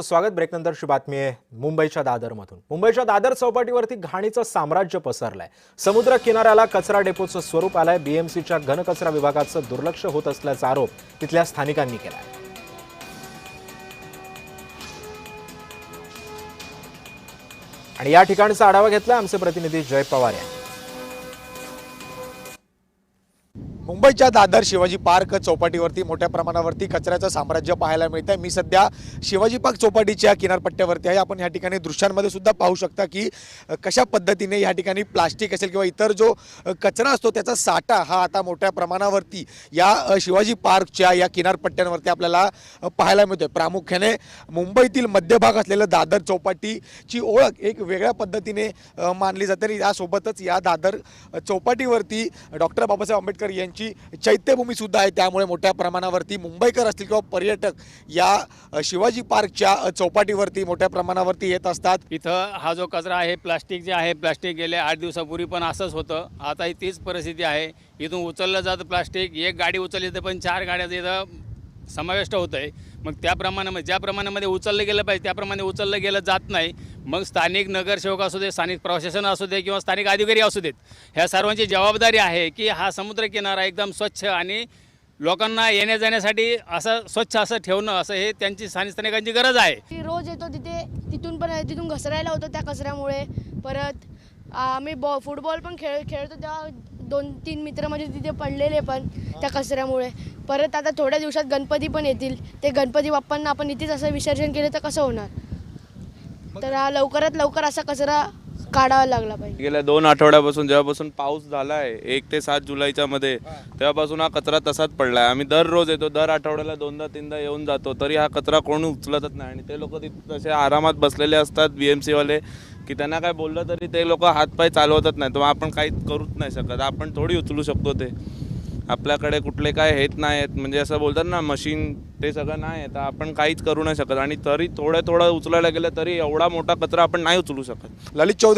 स्वागत. ब्रेकनंतरची बातमी आहे मुंबईच्या दादरमधून. मुंबईच्या दादर चौपाटीवरती घाणीचं साम्राज्य पसरलंय. समुद्र किनाऱ्याला कचरा डेपोचं स्वरूप आलंय. बीएमसीच्या घनकचरा विभागाचं दुर्लक्ष होत असल्याचा आरोप तिथल्या स्थानिकांनी केलाय. आणि या ठिकाणचा आढावा घेतला आमचे प्रतिनिधी जय पवार यांनी. मुंबईच्या दादर शिवाजी पार्क चौपाटीवरती मोठ्या प्रमाणावरती कचऱ्याचं साम्राज्य पाहायला मिळतंय. मी सध्या शिवाजी पार्क चौपाटीच्या किनारपट्ट्यावरती आहे. आपण या ठिकाणी दृश्यांमध्ये सुद्धा पाहू शकता की कशा पद्धतीने या ठिकाणी प्लास्टिक असेल किंवा इतर जो कचरा असतो त्याचा साठा हा आता मोठ्या प्रमाणावरती या शिवाजी पार्कच्या या किनारपट्ट्यांवरती आपल्याला पाहायला मिळतोय. प्रामुख्याने मुंबईतील मध्यभाग असलेलं दादर चौपाटीची ओळख एक वेगळ्या पद्धतीने मानली जाते. आणि यासोबतच या दादर चौपाटीवरती डॉक्टर बाबासाहेब आंबेडकर यांची चैत्यभूमी सुद्धा आहे. त्यामुळे मोठ्या प्रमाणावरती मुंबईकर असतील किंवा पर्यटक या शिवाजी पार्कच्या चौपाटीवरती मोठ्या प्रमाणावरती येत असतात. इथं हा जो कचरा आहे प्लास्टिक जे आहे, प्लास्टिक गेले 8 दिवसापूर्वी पण असंच होतं. आता तीच परिस्थिती आहे. इथून उचललं जातं प्लास्टिक. एक गाडी उचलली तर पण 4 गाड्या इथं समाविष्ट होतं आहे. मग त्याप्रमाणे ज्या प्रमाणामध्ये उचललं गेलं पाहिजे त्याप्रमाणे उचललं गेलं जात नाही. मग स्थानिक नगरसेवक असू दे, स्थानिक प्रशासन असू दे किंवा स्थानिक अधिकारी असू देत, ह्या सर्वांची जबाबदारी आहे की हा समुद्रकिनारा एकदम स्वच्छ आणि लोकांना येण्या जाण्यासाठी असं स्वच्छ असं ठेवणं, असं हे त्यांची स्थानिकांची गरज आहे. रोज येतो तिथून घसरायला होतो त्या कचऱ्यामुळे. परत आम्ही फुटबॉल पण खेळतो तेव्हा 2-3 मित्र म्हणजे तिथे पडलेले पण त्या कचऱ्यामुळे. परत आता थोड्या दिवसात गणपती पण येतील. ते गणपती बाप्पांना आपण इथेच असं विसर्जन केलं तर कसं होणार. तर हा लवकरात लवकर असा कचरा काढावा लागला पाहिजे. गेल्या 2 आठवड्यापासून जेव्हापासून पाऊस झाला आहे 1 ते 7 जुलैच्या मध्ये, तेव्हापासून हा कचरा तसाच पडला आहे. आम्ही दररोज येतो, दर आठवड्याला 2दा-3दा येऊन जातो, तरी हा कचरा कोणी उचलतच नाही. आणि ते लोक तिथे तसे आरामात बसलेले असतात BMC वाले की त्यांना काय बोललं तरी ते लोक हातपाय चालवतच नाही. तर आपण काहीच करूच नाही शकत. आपण थोडी उचलू शकतो ते. आपल्याकडे कुठले काय हेत नाही आहेत, म्हणजे असं बोलतात ना मशीन, ते सगळं नाही आहे. तर आपण काहीच करू नाही शकत. आणि तरी थोडं उचलायला गेलं तरी एवढा मोठा कचरा आपण नाही उचलू शकत. ललित चौधरी